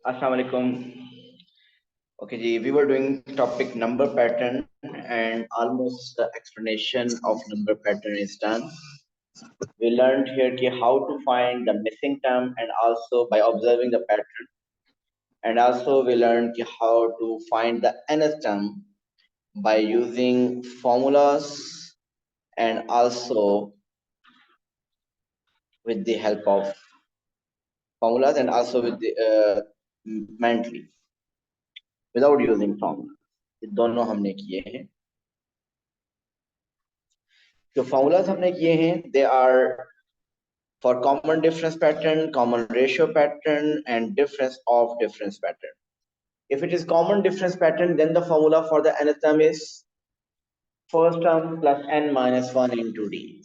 Assalamu alaikum. Okay, ji, we were doing topic number pattern and almost the explanation of number pattern is done. We learned here ki how to find the missing term and also by observing the pattern. And also we learned ki how to find the nth term by using formulas and also with the help of formulas and also with the mentally without using formula. ये दोनों हमने किए हैं. जो formulas हमने किए हैं, they are for common difference pattern, common ratio pattern, and difference of difference pattern. If it is common difference pattern, then the formula for the nth term is first term plus n minus 1 into d.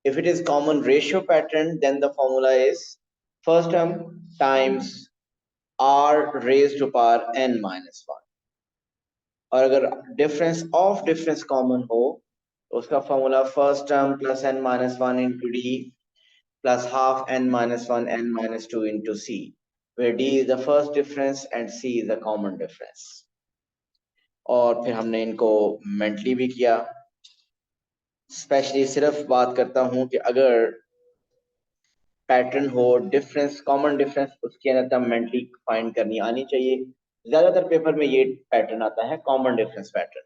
If it is common ratio pattern, then the formula is first term times r raised to power n minus 1. और अगर difference of difference common हो तो उसका formula first term plus n minus 1 into d plus half n minus 1 n minus 2 into c, where d is the first difference and c is the common difference. और फिर हमने इनको mentally भी किया. Specially सिर्फ बात करता हूं कि अगर पैटर्न हो डिफरेंस कॉमन डिफरेंस उसकी अंदर मेंटली फाइंड करनी आनी चाहिए. ज्यादातर पेपर में ये पैटर्न आता है कॉमन डिफरेंस पैटर्न.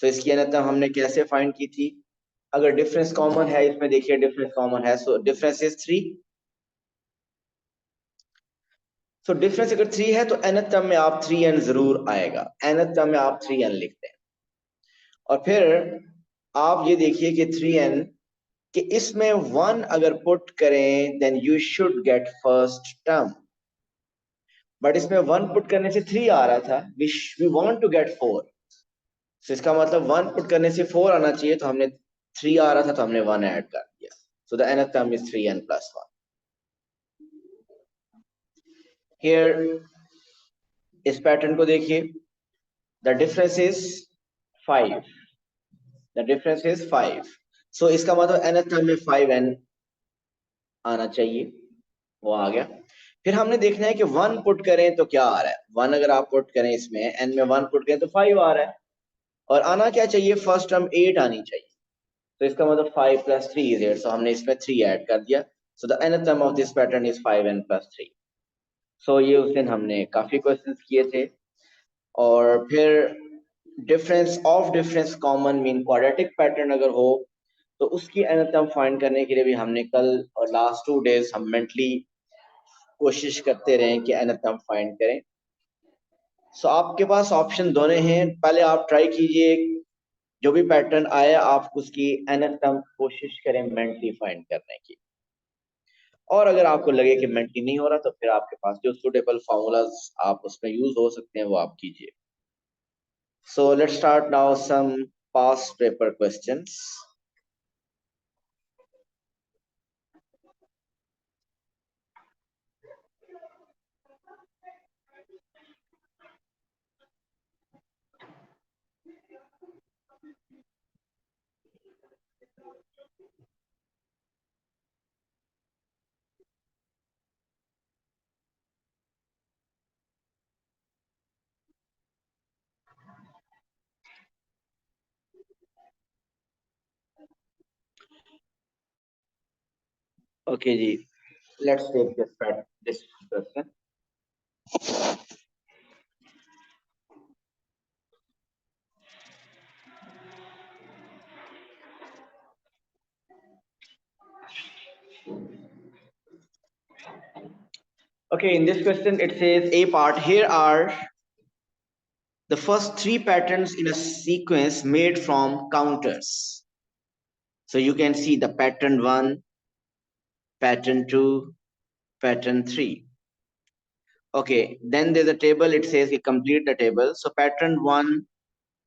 सो इसकी अंदर हमने कैसे फाइंड की थी. अगर डिफरेंस कॉमन है, इसमें देखिए डिफरेंस कॉमन है, so difference is 3. So difference अगर 3 है तो nth टर्म में आप 3n जरूर आएगा. nth टर्म में आप 3n लिखते हैं और फिर आप ये देखिए कि 3n कि इसमें 1 अगर पुट करें then you should get first term. But इसमें 1 पुट करने से 3 आ रहा था. We want to get 4. So इसका मतलब 1 पुट करने से 4 आना चाहिए, तो हमने 3 आ रहा था तो हमने 1 ऐड कर दिया. So the nth term is 3n plus 1. Here इस पैटर्न को देखिए. The difference is 5. The difference is 5. सो इसका मतलब nth टर्म में 5n आना चाहिए. वो आ गया. फिर हमने देखना है कि 1 पुट करें तो क्या आ रहा है. 1 अगर आप पुट करें इसमें n में 1 पुट करें तो 5 आ रहा है. और आना क्या चाहिए, फर्स्ट टर्म 8 आनी चाहिए. तो इसका मतलब 5 plus 3 is 8. सो हमने इसमें 3 ऐड कर दिया. So the nth term of this pattern is 5n plus 3. सो ये उस दिन हमने काफी क्वेश्चंस किए थे. और फिर difference of difference common mean quadratic pattern अगर हो तो उसकी nth टर्म फाइंड करने के लिए भी हमने कल और लास्ट 2 डेज हम मेंटली कोशिश करते रहे कि nth टर्म फाइंड करें. सो आपके पास ऑप्शन दोनों हैं. पहले आप ट्राई कीजिए, जो भी पैटर्न आए आप उसकी nth टर्म कोशिश करें मेंटली फाइंड करने की. और अगर आपको लगे कि मेंटली नहीं हो रहा तो फिर आपके पास जो सुटेबल फॉर्मूलाज आप उसमें यूज हो सकते हैं वो आप कीजिए. So let's start now some past paper questions. Okay जी, let's take this question. Okay, in this question it says a part. Here are the first 3 patterns in a sequence made from counters. So you can see the pattern 1, pattern 2, pattern 3. Okay, then there's a table. It says you complete the table. So pattern 1,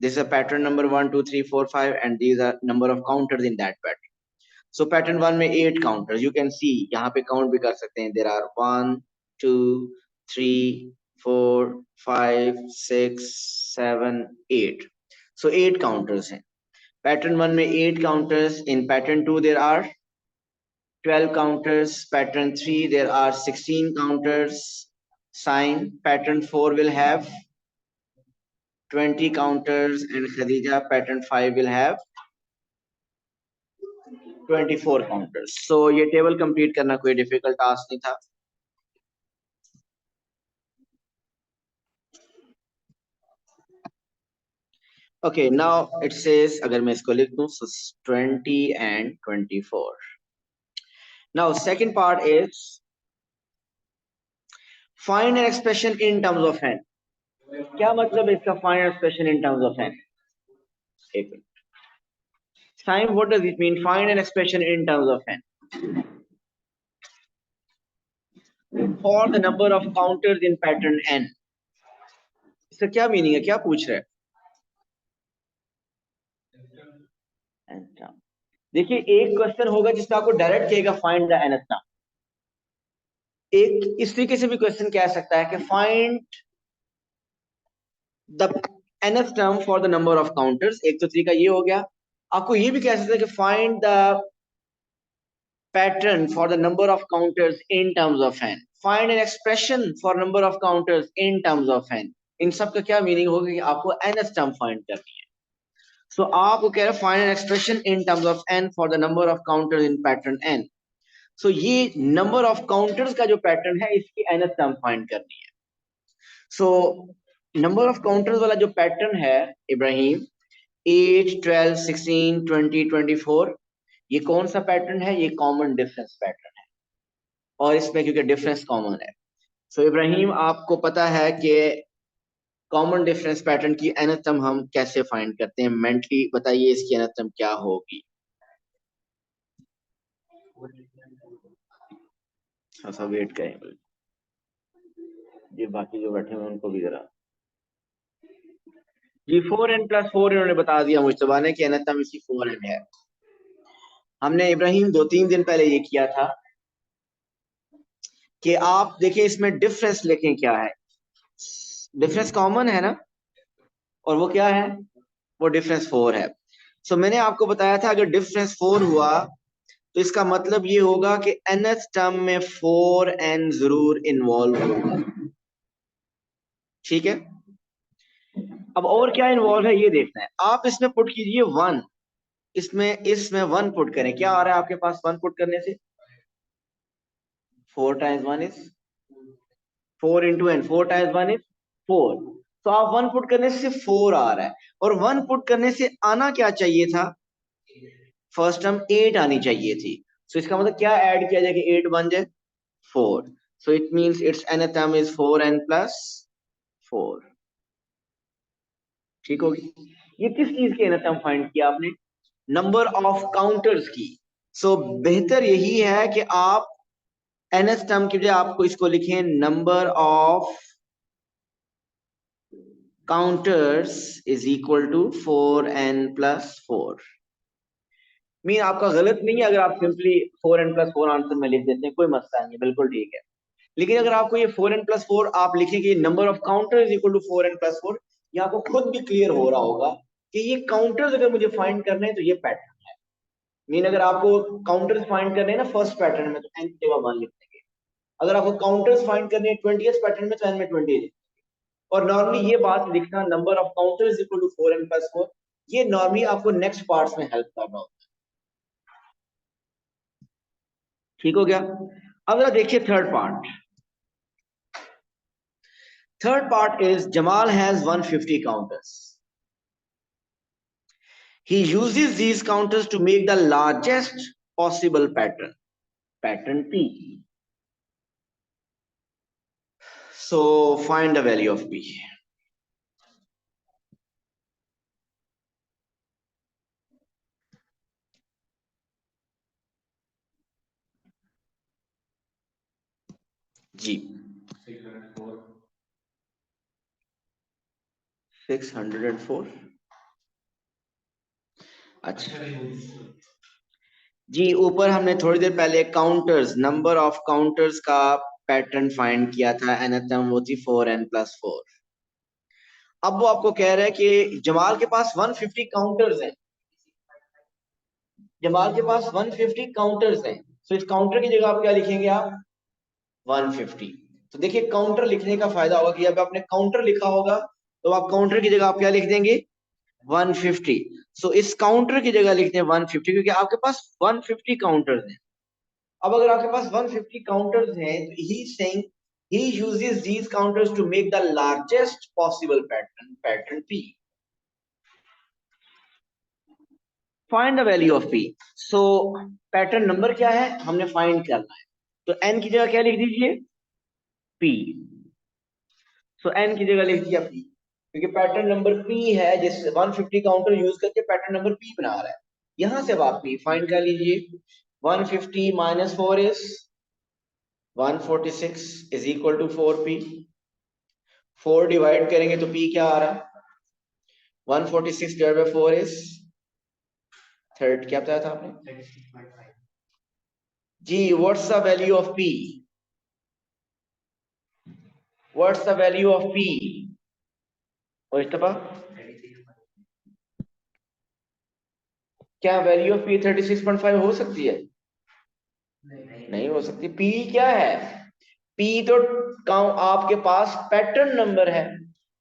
this is a pattern number 1, 2, 3, 4, 5, and these are number of counters in that pattern. So pattern 1 में 8 counters. You can see यहाँ पे count भी कर सकते हैं. There are 1, 2, 3, 4, 5, 6, 7, 8. So 8 counters हैं. Pattern 1 में 8 counters. In pattern 2 there are 12 counters. Pattern 3 there are 16 counters. Sign pattern 4 will have 20 counters and Khadija pattern 5 will have 24 counters. So ये table complete करना कोई डिफिकल्ट टास्क नहीं था. Okay, now it says अगर मैं इसको लिख दूं so 20 and 24. Now second part is find an expression in terms of n. क्या मतलब है इसका find an expression in terms of n? एक minute. Sign, what does it mean? Find an expression in terms of n. For the number of counters in pattern n. इसका क्या meaning है? क्या पूछ रहा है? देखिए एक क्वेश्चन होगा जिसमें आपको डायरेक्ट कहेगा फाइंड द nth टर्म. एक इस तरीके से भी क्वेश्चन कह सकता है कि find the nth term for the number of counters. एक तो तरीका ये हो गया. आपको ये भी कह सकते हैं कि find the pattern for the number of counters in terms of n. Find an expression for number of counters in terms of n. इन सब का क्या मीनिंग होगा कि आपको nth टर्म फाइंड करनी है. सो आपको कह रहा है find an expression in terms of n for the number of counters in pattern n. सो ये नंबर ऑफ काउंटर्स का जो पैटर्न है इसकी nth टर्म फाइंड करनी है. सो नंबर ऑफ काउंटर्स वाला जो पैटर्न है इब्राहिम 8, 12, 16, 20, 24, ये कौन सा पैटर्न है? ये कॉमन डिफरेंस पैटर्न है और इसमें क्योंकि डिफरेंस कॉमन है. सो इब्राहिम आपको पता है कि कॉमन डिफरेंस पैटर्न की nth टर्म हम कैसे फाइंड करते हैं? मेंटली बताइए इसकी nth टर्म क्या होगी? थोड़ा वेट करें जी, बाकी जो बैठे हैं उनको भी जरा. जी 4n + 4 इन्होंने बता दिया मुश्तबा ने कि nth टर्म इसकी 4n है. हमने इब्राहिम 2-3 दिन पहले ये किया था कि आप देखिए इसमें डिफरेंस लिखें क्या है. डिफरेंस कॉमन है ना, और वो क्या है? वो डिफरेंस 4 है. सो मैंने आपको बताया था अगर डिफरेंस 4 हुआ तो इसका मतलब ये होगा कि nth टर्म में 4n जरूर इन्वॉल्व होगा. ठीक है. अब और क्या इन्वॉल्व है ये देखना है. आप इसमें पुट कीजिए 1. इसमें 1 पुट करें. क्या आ रहा है आपके पास 1 पुट करने से? 4 times 1 is 4 into n. 4 times 1 is 4. तो आप 1 पुट करने से 4 आ रहा है और 1 पुट करने से आना क्या चाहिए था? फर्स्ट टर्म 8 आनी चाहिए थी. सो इसका मतलब क्या ऐड किया जाए कि 8 बन जाए 4. So it means it's nth term is 4n + 4. ठीक होगी. ये किस चीज की nth टर्म फाइंड किया आपने? नंबर ऑफ काउंटर्स की. सो बेहतर यही है कि आप nth टर्म की बजाय आपको इसको लिखें number of counters is equal to 4n + 4. Mean आपका गलत नहीं है अगर आप सिंपली 4n + 4 आंसर में लिख देते हैं, कोई मसला नहीं, बिल्कुल ठीक है. लेकिन अगर आपको ये 4n + 4 आप लिखेंगे number of counter is equal to 4n + 4, ये आपको खुद भी क्लियर हो रहा होगा कि ये काउंटर्स अगर मुझे फाइंड करने हैं तो ये पैटर्न है. मीन अगर आपको काउंटर्स फाइंड करने हैं ना फर्स्ट पैटर्न में तो n की जगह 1 लिख देंगे. अगर आपको काउंटर्स फाइंड करने हैं 20th पैटर्न में तो n में 20 लिख. और नॉर्मली ये बात लिखना number of counter is equal to 4n + 4, ये नॉर्मली आपको नेक्स्ट पार्ट्स में हेल्प कर रहा होता है. ठीक हो गया. अब जरा देखिए third part. Third part is Jamal has 150 counters. He uses these counters to make the largest possible pattern, pattern P. So find the value of P. G. 604. अच्छा जी, ऊपर हमने थोड़ी देर पहले काउंटर्स, नंबर ऑफ काउंटर्स का pattern find किया था. nth term वो थी 4n + 4. अब वो आपको कह रहा है कि जमाल के पास 150 काउंटर्स हैं. जमाल के पास 150 काउंटर्स हैं. तो इस काउंटर की जगह आप क्या लिखेंगे? आप 150. तो देखिए काउंटर लिखने का फायदा होगा कि अब आपने काउंटर लिखा होगा तो आप काउंटर की जगह आप क्या लिख देंगे 150। सो इस काउंटर की जगह लिखते हैं 150 क्योंकि आपके पास 150 काउंटर्स हैं। अब अगर आपके पास 150 काउंटर्स हैं तो he saying he uses these counters to make the largest possible pattern P. Find the value of P. So pattern number क्या है हमने फाइंड करना है, तो n की जगह क्या लिख दीजिए P। सो n की जगह लिख दिया P क्योंकि पैटर्न नंबर P है जिस 150 काउंटर यूज करके पैटर्न नंबर P बना रहा है। यहां से अब आप P फाइंड कर लीजिए। 150 minus 4 is 146 is equal to 4P। 4 divide करेंगे तो P क्या आ रहा है 146 डिवाइड बाय 4 इज थर्ड क्या बताया था आपने जी। What's the value of P? What's the value of P? और इस्तेफा क्या वैल्यू ऑफ P 36.5 हो सकती है? नहीं हो सकती। P क्या है? P तो आपके पास पैटर्न नंबर है।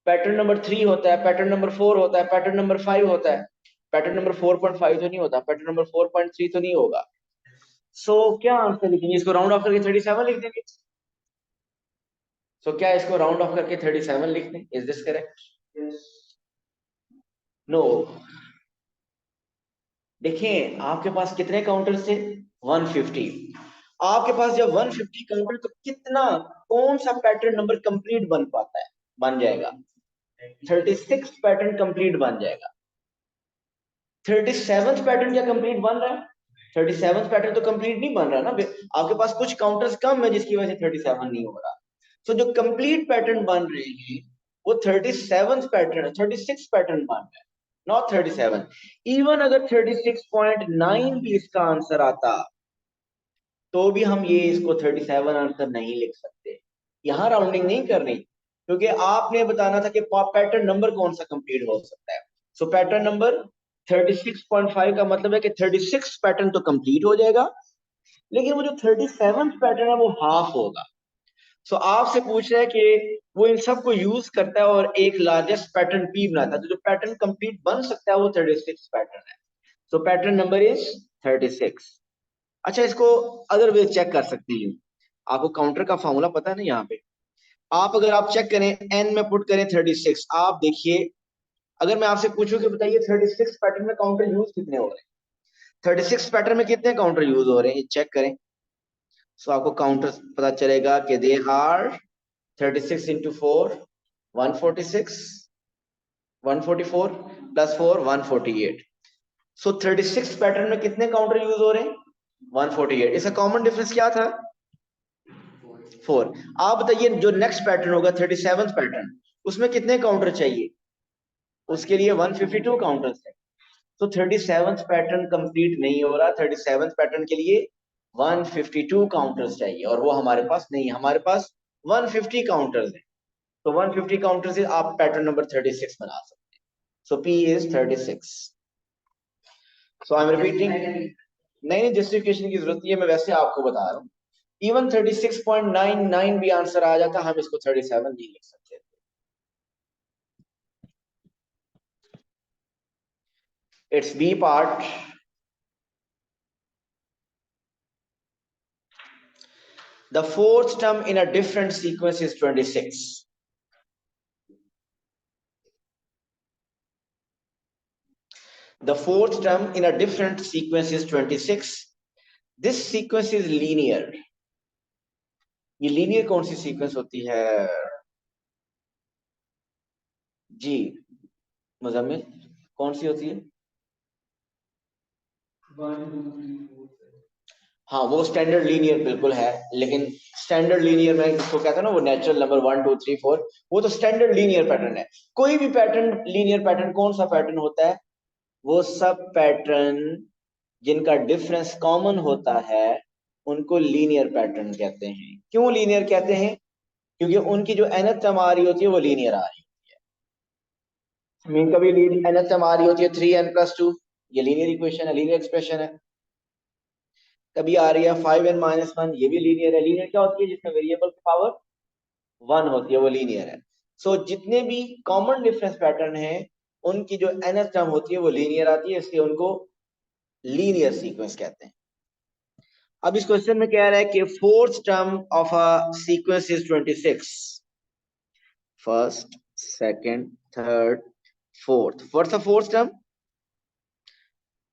पैटर्न नंबर 3 होता है, पैटर्न नंबर 4 होता है, पैटर्न नंबर 5 होता है। पैटर्न नंबर 4.5 तो नहीं होता, पैटर्न नंबर 4.3 तो नहीं होगा। सो क्या आंसर लिखेंगे? इसको राउंड ऑफ करके 37 लिख देंगे। सो क्या इसको राउंड ऑफ करके 37 लिख दें? Is this correct? नो। देखें आपके पास कितने काउंटर्स थे 150। आपके पास जब 150 काउंटर तो कितना कौन सा पैटर्न नंबर कंप्लीट बन पाता है? बन जाएगा 36 पैटर्न कंप्लीट बन जाएगा। 37th पैटर्न क्या कंप्लीट बन रहा है? 37th पैटर्न तो कंप्लीट नहीं बन रहा ना। आपके पास कुछ काउंटर्स कम है जिसकी वजह से 37 नहीं हो रहा। तो जो कंप्लीट पैटर्न बन रहे हैं वो 37th पैटर्न 36 पैटर्न बन रहा है, नॉट 37। इवन अगर 36.9 भी इसका आंसर आता तो भी हम ये इसको 37 आंसर नहीं लिख सकते। यहां राउंडिंग नहीं करनी क्योंकि आपने बताना था कि पैटर्न नंबर कौन सा कंप्लीट हो सकता है। सो पैटर्न नंबर 36.5 का मतलब है कि 36 पैटर्न तो कंप्लीट हो जाएगा लेकिन वो जो 37 पैटर्न है वो हाफ होगा। सो आपसे पूछ रहा है कि वो इन सब को यूज करता है और एक लार्जेस्ट पैटर्न पी बनाता है। तो जो पैटर्न कंप्लीट बन सकता है वो 36 पैटर्न है। सो पैटर्न नंबर इज 36। अच्छा इसको अदर वे चेक कर सकते हैं। आपको काउंटर का फॉर्मूला पता है ना यहाँ पे। आप अगर आप चेक करें एन में पुट करें 36। आप देखिए अगर मैं आपसे पूछूं कि बताइए 36 पैटर्न में काउंटर यूज कितने हो रहे हैं, 36 पैटर्न में कितने काउंटर यूज हो रहे हैं चेक करें। सो आपको काउंटर पता चलेगा कि they are 36 into 4 146 144 plus 4 148। So 36 pattern में कितने काउंटर यूज हो रहे हैं 148। इसका कॉमन डिफरेंस क्या था 4। आप बताइए जो नेक्स्ट पैटर्न होगा 37th पैटर्न उसमें कितने काउंटर चाहिए? उसके लिए 152 काउंटर्स है। तो 37th पैटर्न कंप्लीट नहीं हो रहा। 37th पैटर्न के लिए 152 काउंटर्स चाहिए और वो हमारे पास नहीं है। हमारे पास 150 काउंटर्स हैं। तो 150 काउंटर से आप पैटर्न नंबर 36 बना सकते हैं। सो P is 36। So I am repeating. नहीं जस्टिफिकेशन की जरूरत नहीं है, मैं वैसे आपको बता रहा हूँ। इवन 36.99 भी आंसर आ जाता हम इसको 37 नहीं लिख सकते। It's B part. The fourth term in a different sequence is 26. The fourth term in a different sequence is 26. This sequence is linear. ये लीनियर कौन सी सीक्वेंस होती है जी मुजम्मिल? कौन सी होती है? हाँ वो स्टैंडर्ड लीनियर बिल्कुल है, लेकिन स्टैंडर्ड लीनियर में जिसको कहते हैं ना वो नेचुरल नंबर 1 2 3 4 वो तो स्टैंडर्ड लीनियर पैटर्न है। कोई भी पैटर्न लीनियर पैटर्न कौन सा पैटर्न होता है? वो सब पैटर्न जिनका डिफरेंस कॉमन होता है उनको लीनियर पैटर्न कहते हैं। क्यों लीनियर कहते हैं? क्योंकि उनकी जो nth टर्म आ रही होती है वो लीनियर आ रही होती है। कभी nth टर्म आ रही होती है 3n+2, ये लीनियर इक्वेशन है, लीनियर एक्सप्रेशन है। कभी आ रही है 5n-1, ये भी लीनियर है। लीनियर क्या होती है? जिसमें वेरिएबल की पावर 1 होती है, वो लीनियर है। सो जितने भी कॉमन डिफरेंस पैटर्न है उनकी जो nth टर्म होती है वो लीनियर आती है, इसलिए उनको लीनियर सीक्वेंस कहते हैं। अब इस क्वेश्चन में कह रहा है कि fourth term of a sequence is 26, first, second, third, fourth. What's the fourth term?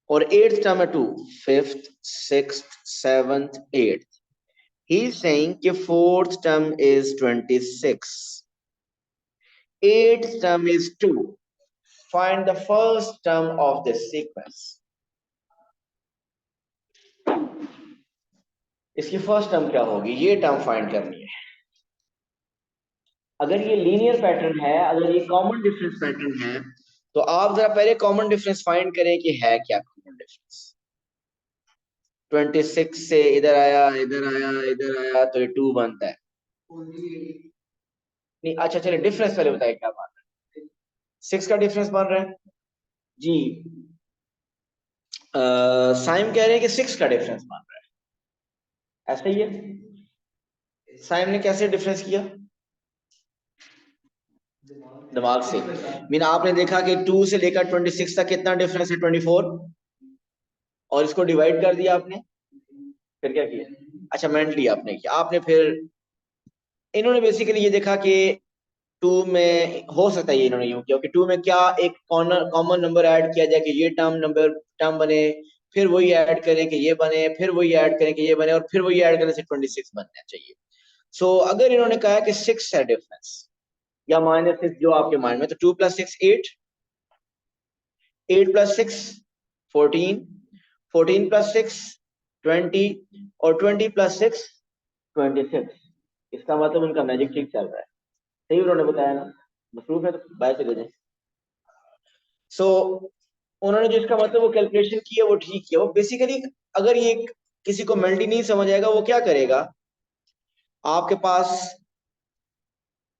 और एट्थ टर्म है 2, fifth, sixth, seventh, eighth. He is saying कि fourth term is 26, eighth term is 2. Find the first term of this sequence. इसकी first term क्या होगी, ये term find करनी है। अगर ये लीनियर पैटर्न है, अगर ये कॉमन डिफरेंस पैटर्न है, तो आप जरा पहले कॉमन डिफरेंस फाइंड करें कि है क्या कॉमन डिफरेंस। 26 से इधर आया, इधर आया, इधर आया, तो ये 2 बनता है। नहीं, अच्छा चलिए डिफरेंस पहले बताइए क्या बात है। 6 का डिफरेंस बन रहा है जी। साइम कह रहे हैं कि 6 का डिफरेंस बन रहा है, ऐसा ही है। साइम ने कैसे डिफरेंस किया? दिमाग से। मीन आपने देखा कि 2 से लेकर 26 तक कितना डिफरेंस है, 24, और इसको डिवाइड कर दिया आपने, फिर क्या किया? अच्छा मेंटली आपने किया, आपने फिर इन्होंने बेसिकली ये देखा कि 2 में हो सकता है, ये इन्होंने यूं किया कि 2 में क्या एक कॉमन नंबर ऐड किया जाए कि ये टर्म बने, फिर वही ऐड करें कि ये बने, फिर वही ऐड करें कि ये बने, और फिर वही ऐड करने से 26 बनना चाहिए। सो अगर इन्होंने कहा कि 6 है डिफरेंस या -6 जो आपके माइंड में, तो 2 + 6 8, 8 + 6 14, 14 + 6 20, और 20 + 6 26। इसका मतलब उनका मैजिक ठीक चल रहा है। सही उन्होंने बताया ना, मसरूफ है तो बाय चले जाए। सो उन्होंने जो इसका मतलब वो कैलकुलेशन की है वो ठीक किया। वो बेसिकली अगर ये किसी को मेंटली नहीं समझ आएगा, वो क्या करेगा, आपके पास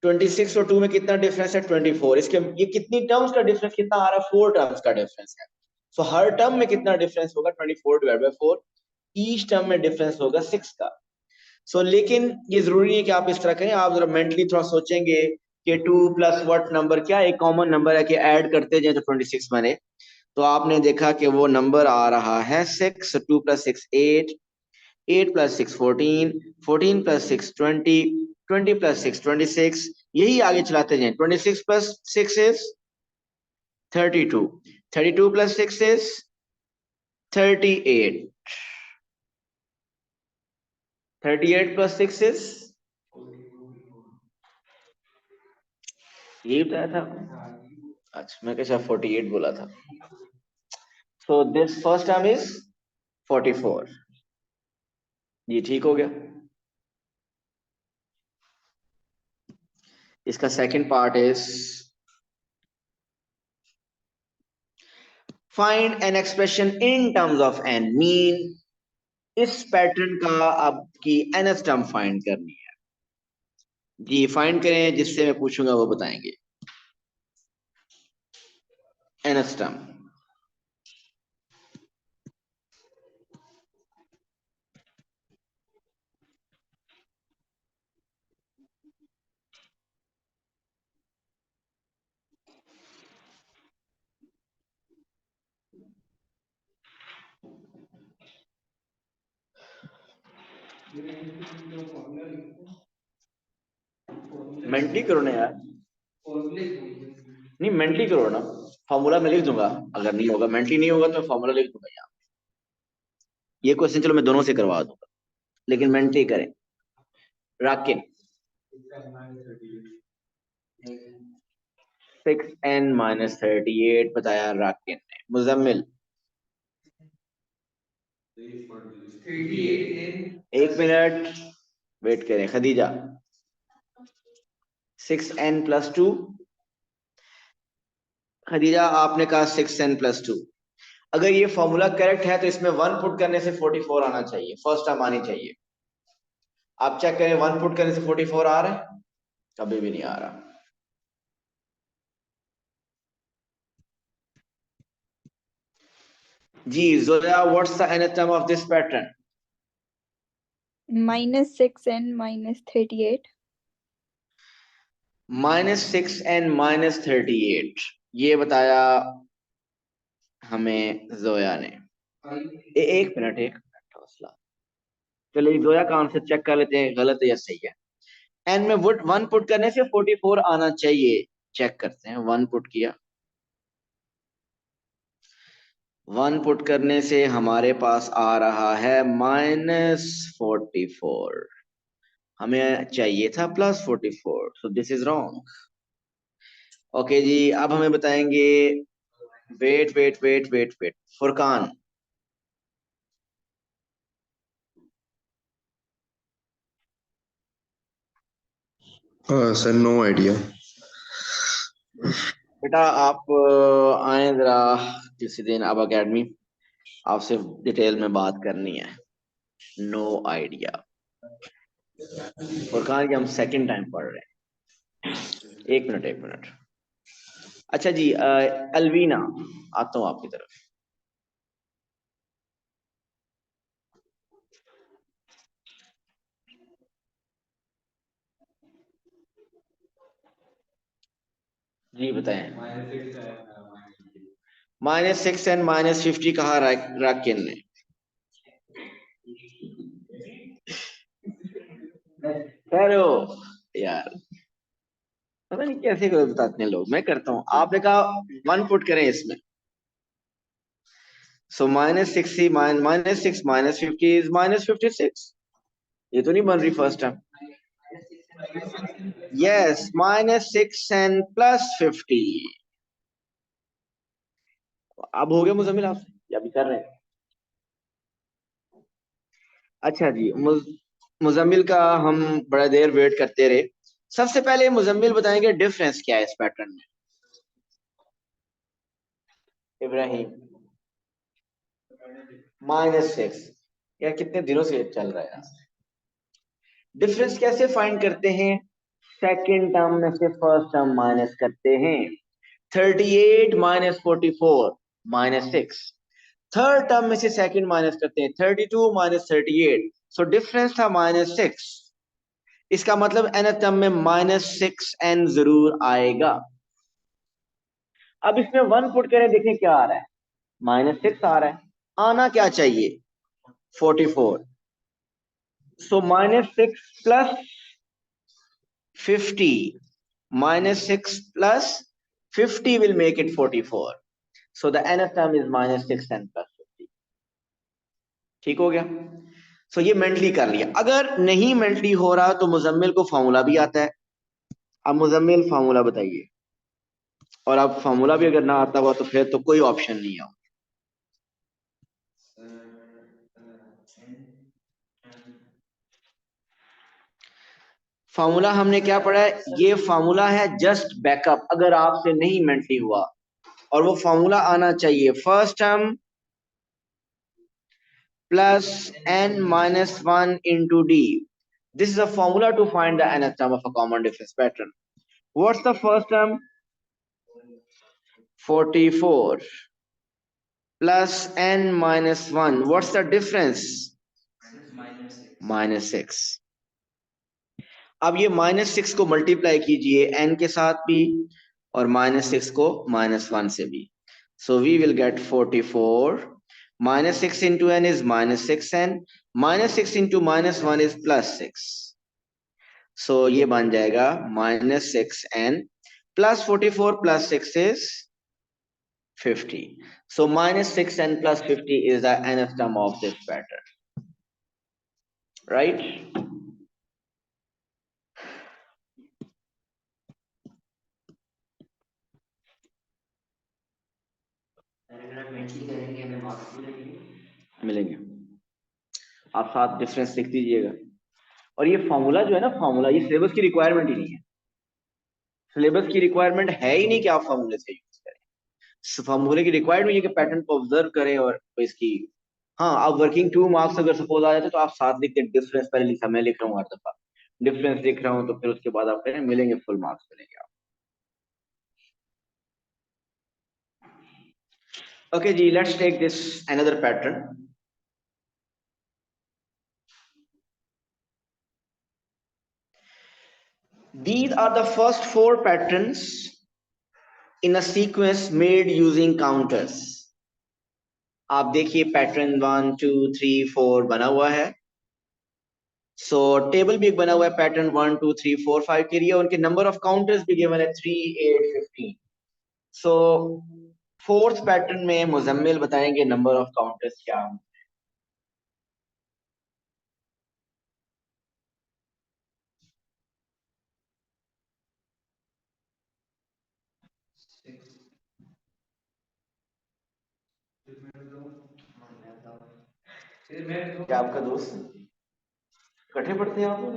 26 और 2 में कितना डिफरेंस है, 24। इसके ये कितनी टर्म्स का डिफरेंस कितना आ रहा है, 4 टर्म्स का डिफरेंस है। सो हर टर्म में कितना डिफरेंस होगा, 24/4। ईच टर्म में डिफरेंस होगा 6 का। लेकिन ये जरूरी नहीं है कि आप इस तरह करें, आप जरा मेंटली थोड़ा सोचेंगे कि 2 + व्हाट नंबर, क्या एक कॉमन नंबर है कि ऐड करते जाए तो 26 बने। तो आपने देखा कि वो नंबर आ रहा है 6, 2 + 6 8, 8 + 6 14, 14 + 6 20, 20 + 6 26। यही आगे चलाते जाएं। 26 + 6 is 32, 32 + 6 is 38, 38 + 6 is, यही बताया था। अच्छा मैं कैसा 48 बोला था। So this first term is 44। ये ठीक हो गया। इसका second part is find an expression in terms of n. Mean इस पैटर्न का आपकी nth टर्म फाइंड करनी है जी। फाइंड करें, जिससे मैं पूछूंगा वो बताएंगे nth टर्म। मेंटली करो ना यार, नहीं मेंटली करो ना। फॉर्मूला मैं लिख दूंगा, अगर नहीं होगा, मेंटली नहीं होगा तो फॉर्मूला लिख दूंगा यहाँ। ये क्वेश्चन चलो मैं दोनों से करवा दूंगा, लेकिन मेंटली करें। राकिन 6n - 38 बताया राकिन ने। मुजम्मिल 1 मिनट वेट करें। खदीजा 6n + 2। खदीजा आपने कहा 6n + 2। अगर ये फॉर्मूला करेक्ट है तो इसमें 1 पुट करने से 44 आना चाहिए, फर्स्ट टर्म आनी चाहिए। आप चेक करें 1 पुट करने से 44 आ रहा है, कभी भी नहीं आ रहा। Ji Zoya, what's the nth term of this pattern? -6n - 38. -6 and -38 ये बताया हमें जोया ने। एक मिनट हौसला। चलो जोया का आंसर चेक कर लेते हैं, गलत है या सही है। एन में वुड 1 पुट करने से 44 आना चाहिए। चेक करते हैं, 1 पुट किया, 1 पुट करने से हमारे पास आ रहा है -44। हमें चाहिए था +44, so this is wrong. Okay जी, अब हमें बताएंगे। Wait wait wait wait wait, Furqan. Sir no idea. बेटा आप आए जरा किसी दिन अब अकेडमी, आपसे डिटेल में बात करनी है। No idea. फुरकान की हम सेकंड टाइम पढ़ रहे हैं। एक मिनट। अच्छा जी, अलवीना, आता हूँ आपकी तरफ। जी बताएं। -6 एंड -50 कहा राकिन ने। करो यार, पता नहीं कैसे बताते हैं लोग, मैं करता हूँ। आपने कहा 1 पुट करें इसमें, सो -6 -6 -50 इज -56। ये तो नहीं बन रही फर्स्ट टाइम। Yes, -6 and +50। अब हो गया मुजम्मिल आपसे या अभी कर रहे हैं? अच्छा जी, मुजम्मिल का हम बड़ा देर वेट करते रहे। सबसे पहले मुजम्मिल बताएंगे डिफरेंस क्या है इस पैटर्न में। इब्राहिम, -6 यार कितने दिनों से चल रहा है यार। डिफरेंस कैसे फाइंड करते हैं? सेकंड टर्म में से फर्स्ट टर्म माइनस करते हैं। 38 -44 -6। थर्ड टर्म में से सेकंड माइनस करते हैं, 32 -38। सो डिफरेंस था -6। इसका मतलब nth टर्म में -6 n जरूर आएगा। अब इसमें 1 पुट करें, देखें क्या आ रहा है। -6 आ रहा है, आना क्या चाहिए 44। सो -6 + 50, -6 + 50 will make it 44. So the nth term is -6 n + 50. ठीक हो गया। सो ये मेंटली कर लिया। अगर नहीं मेंटली हो रहा तो मुजम्मिल को फॉर्मूला भी आता है। अब मुजम्मिल फॉर्मूला बताइए, और अब फॉर्मूला भी अगर ना आता हुआ तो फिर तो कोई ऑप्शन नहीं है। फॉर्मूला हमने क्या पढ़ा है? ये फॉर्मूला है जस्ट बैकअप, अगर आपसे नहीं मेंटली हुआ, और वो फॉर्मूला आना चाहिए first term plus n minus 1 into d. This is a formula to find the nth term of a common difference pattern. What's the first term? 44 plus n minus 1. What's the difference? -6. अब ये -6 को multiply कीजिए n के साथ भी और -6 को -1 से भी। So we will get 44. -6 into n is -6n. -6 into -1 is +6. So ये बन जाएगा -6n plus 44 plus 6 is 50. So -6n plus 50 is the nth term of this pattern. Right? मिलेंगे। आप साथ डिफरेंस लिख दीजिएगा। और ये फॉर्मूला जो है ना, फॉर्मूला ये सिलेबस की रिक्वायरमेंट ही नहीं है। सिलेबस की रिक्वायरमेंट है ही नहीं कि आप फॉर्मूले से यूज करें। फॉर्मूले की रिक्वायरमेंट ये कि पैटर्न को ऑब्जर्व करें और इसकी, हाँ, आप वर्किंग 2 मार्क्स अगर सपोज आ जाते तो आप साथ लिखते। डिफरेंस पहले लिखा, मैं लिख रहा हूँ हर दफा डिफरेंस लिख रहा हूँ, तो फिर उसके बाद आप करें, मिलेंगे फुल मार्क्स मिलेंगे आप। ओके जी, let's take this another pattern. These are the first 4 patterns in a sequence made using counters. आप देखिए पैटर्न 1 2 3 4 बना हुआ है। सो टेबल भी एक बना हुआ है पैटर्न 1 2 3 4 5 के लिए, उनके नंबर ऑफ काउंटर्स भी गिवन है 3 8 15। सो फोर्थ पैटर्न में मुजम्मिल बताएंगे नंबर ऑफ काउंटर्स क्या होंगे। क्या आपका दोस्त इकट्ठे पढ़ते हैं आप लोग?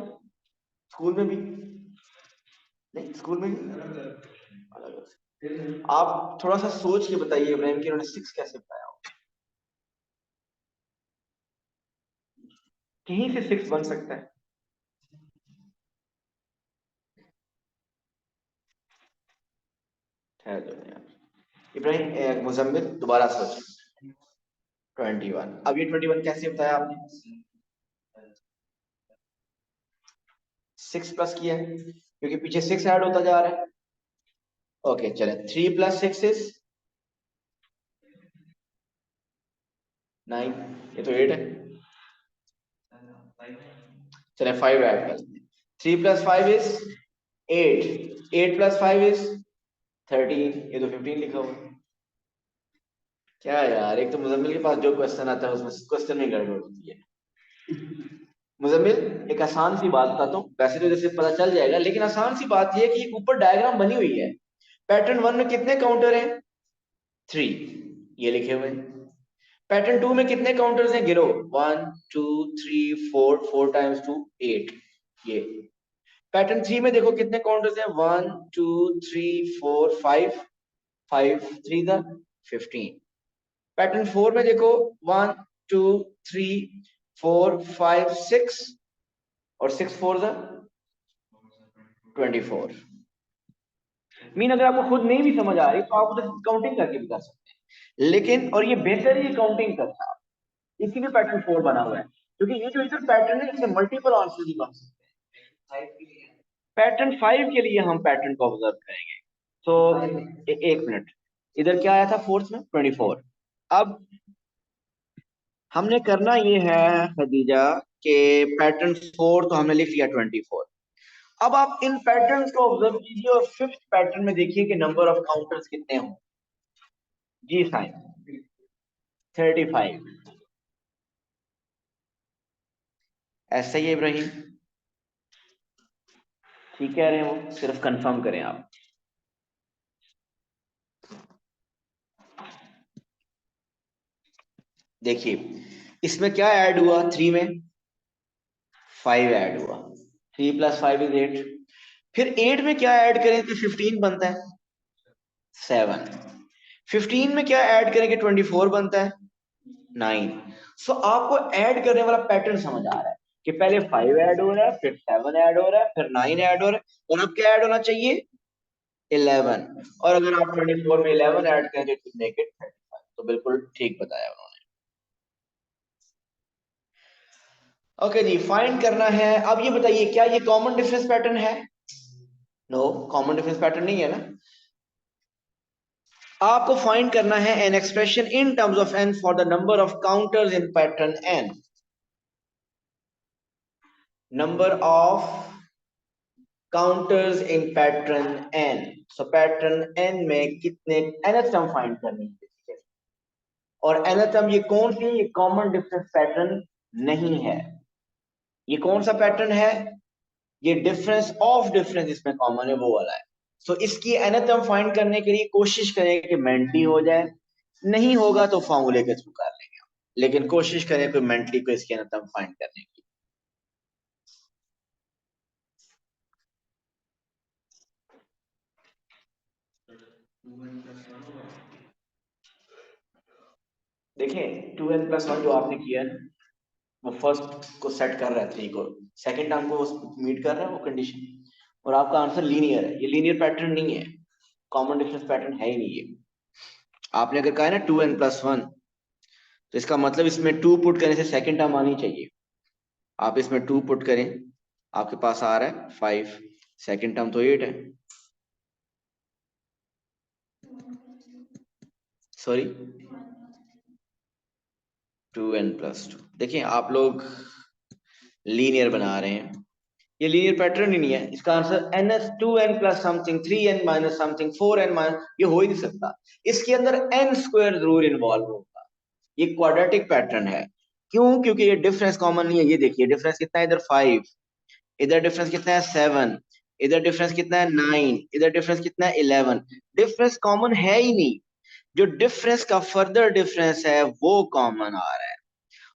स्कूल में भी नहीं, स्कूल में भी अलग। आप थोड़ा सा सोच के बताइए इब्राहिम कि इन्होंने 6 कैसे बताया हो? कहीं से 6 बन सकता है। ठहर जाओ यार। इब्राहिम मुजम्मिल दोबारा सोचें। 21। अब ये 21 कैसे बताया आपने? 6 प्लस किया है क्योंकि पीछे 6 ऐड होता जा रहा है। ओके चले, 3 + 6 इज 9। ये तो 8 है। चले 5 ऐड कर लेते हैं। 3 + 5 इज 8। 8 + 5 इज 13। ये तो 15 लिखा हुआ है। क्या यार, एक तो मुजम्मिल के पास जो क्वेश्चन आता है उसमें क्वेश्चन में गड़बड़ होती है। मुजम्मिल एक आसान सी बात बताता हूँ, वैसे तो जैसे पता चल जाएगा, लेकिन आसान सी बात यह है कि ऊपर डायग्राम बनी हुई है। पैटर्न 1 में कितने काउंटर हैं? 3, ये लिखे हुए हैं। पैटर्न 2 में कितने काउंटर्स हैं? गिरो। 1 2 3 4, 4 × 2 8। ये पैटर्न 3 में देखो कितने काउंटर्स हैं? 1 2 3 4 5, 5 3 द 15। पैटर्न 4 में देखो 1 2 3 4 5 6 और 6 4 द 24। मीन अगर आपको खुद नहीं भी समझ आ रही तो आप उधर काउंटिंग करके भी कर सकते हैं, लेकिन और ये बेहतर है काउंटिंग करना। इसीलिए पैटर्न 4 बना हुआ है, क्योंकि ये जो इधर पैटर्न है इसमें मल्टीपल आंसर भी बन सकते हैं। पैटर्न 5 के लिए हम पैटर्न को ऑब्जर्व करेंगे। तो एक मिनट, इधर क्या आया था फोर्थ में? 24। अब हमने करना ये है खदीजा कि पैटर्न 4 तो हमने लिख लिया 24। अब आप इन पैटर्न्स को ऑब्जर्व कीजिए और फिफ्थ पैटर्न में देखिए कि नंबर ऑफ काउंटर्स कितने हों। जी साइन 35। ऐसा ही है इब्राहिम? ठीक कह रहे हैं वो, सिर्फ कंफर्म करें आप। देखिए इसमें क्या ऐड हुआ? 3 में 5 ऐड हुआ। 3 + 5 इज 8। फिर 8 में क्या ऐड करें तो 15 बनता है? 7। 15 में क्या ऐड करेंगे? 24 बनता है 9। सो आपको ऐड करने वाला पैटर्न समझ आ रहा है कि पहले 5 ऐड हो रहा है, फिर 7 ऐड हो रहा है, फिर 9 ऐड हो रहा है, और अब क्या ऐड होना चाहिए? 11। और अगर आप 24 में 11 ऐड करेंगे तो मेक इट 35। तो बिल्कुल ठीक बताया उन्होंने। ओके जी, फाइंड करना है। अब ये बताइए क्या ये कॉमन डिफरेंस पैटर्न है? नो, कॉमन डिफरेंस पैटर्न नहीं है ना। आपको फाइंड करना है N expression in terms of n for the number of counters in pattern n। Number of counters in pattern n। So pattern n में कितने nth term find करनी है। और nth टर्म ये कौन सी? ये कॉमन डिफरेंस पैटर्न नहीं है। ये कौन सा पैटर्न है? ये डिफरेंस ऑफ डिफरेंस इसमें कॉमन है, वो वाला है। सो इसकी nth टर्म फाइंड करने के लिए कोशिश करें कि मेंटली हो जाए, नहीं होगा तो फॉर्मूले के थ्रू कर लेंगे, लेकिन कोशिश करें कोई मेंटली को इसकी nth टर्म फाइंड करने की। देखें 2n+1 जो आपने किया है वो फर्स्ट को सेट कर रहा है 3 को, सेकंड टर्म को मीट कर रहा है वो कंडीशन, और आपका आंसर लीनियर है। ये लीनियर पैटर्न नहीं है, कॉमन डिफरेंस पैटर्न है ही नहीं ये। आपने अगर कहा है ना 2n+1 तो इसका मतलब इसमें 2 पुट करने से सेकंड टर्म आनी चाहिए। आप इसमें 2 पुट करें, आपके पास आ रहा है 5। सेकंड टर्म तो 8 है, सॉरी 2n+2। देखिए आप लोग लीनियर बना रहे हैं, ये लीनियर पैटर्न ही नहीं है। इसका answer n+2n plus something 3n minus something 4n minus, ये हो ही नहीं सकता। इसके अंदर n स्क्वायर जरूर इन्वॉल्व होगा। ये क्वाड्रेटिक पैटर्न है। क्यों? क्योंकि ये डिफरेंस कॉमन नहीं है। ये देखिए डिफरेंस कितना है, इधर 5, इधर डिफरेंस कितना है 7, इधर डिफरेंस कितना है 9, इधर डिफरेंस कितना है 11। डिफरेंस कॉमन है ही नहीं। जो डिफरेंस का फर्दर डिफरेंस है वो कॉमन आ रहा है,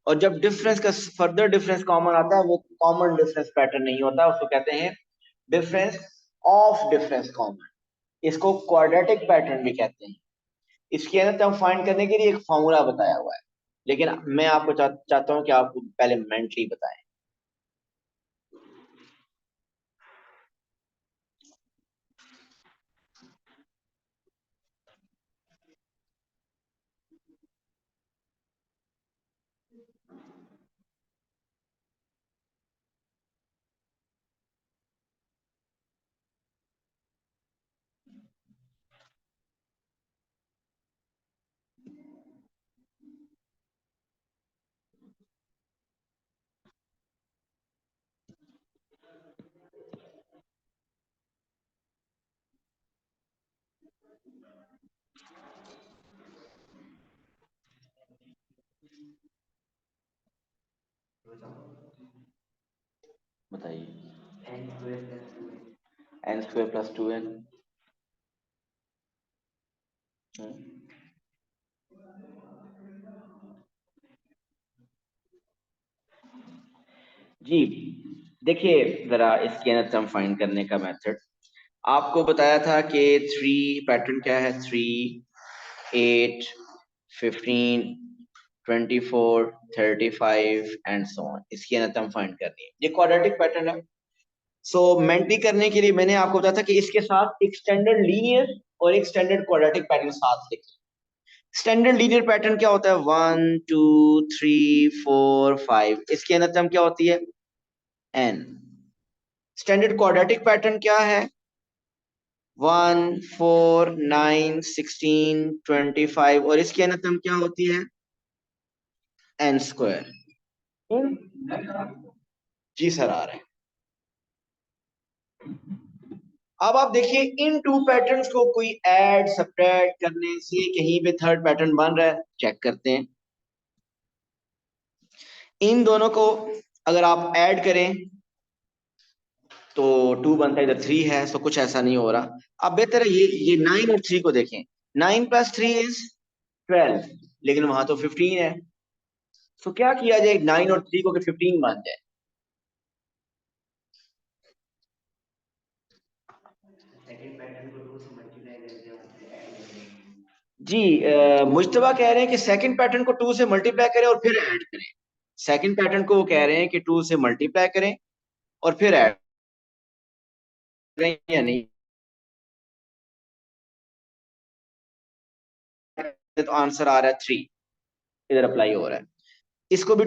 और जब डिफरेंस का फर्दर डिफरेंस कॉमन आता है वो कॉमन डिफरेंस पैटर्न नहीं होता, उसको कहते हैं डिफरेंस ऑफ डिफरेंस कॉमन। इसको क्वाड्रेटिक पैटर्न भी कहते हैं। इसके अंदर हम फाइंड करने के लिए एक फॉर्मूला बताया हुआ है, लेकिन मैं आपको चाहता हूं कि आपको पहले मेंटली बताएं। बताइए। n² + 2n। जी देखिए जरा इसके अंदर सम फाइंड करने का मेथड आपको बताया था कि 3 पैटर्न क्या है, 3, 8, 15, 24, 35 एंड सो ऑन। इसकी अंदर सम फाइंड करनी है। ये क्वाड्रेटिक पैटर्न है। सो मेंटली करने के लिए मैंने आपको बताया था कि इसके साथ एक स्टैंडर्ड लीनियर और एक स्टैंडर्ड क्वाड्रेटिक पैटर्न साथ लिखें। स्टैंडर्ड लीनियर पैटर्न क्या होता है, 1 2 3 4 5। इसके अंदर टर्म क्या होती है, n। स्टैंडर्ड क्वाड्रेटिक पैटर्न क्या है, 1 4 9 16 25, और इसके अंदर टर्म क्या होती है, n²। जी सर आ रहे हैं। अब आप देखिए इन टू पैटर्न्स को कोई ऐड सब्ट्रैक्ट करने से कहीं पे थर्ड पैटर्न बन रहा है, चेक करते हैं। इन दोनों को अगर आप ऐड करें तो 2 बनता है, इधर 3 है, सो कुछ ऐसा नहीं हो रहा। अब बेहतर है ये 9 और 3 को देखें। 9+3 इज 12, लेकिन वहां तो 15 है। सो क्या किया जाए 9 और 3 को कि 15 बन जाए। जी मुश्तबा कह रहे हैं कि सेकंड पैटर्न को 2 से मल्टीप्लाई करें और फिर ऐड करें। सेकंड पैटर्न को वो कह रहे हैं कि 2 से मल्टीप्लाई करें और फिर ऐड करें या नहीं। तो आंसर आ रहा है 3, इधर अप्लाई हो रहा है। इसको भी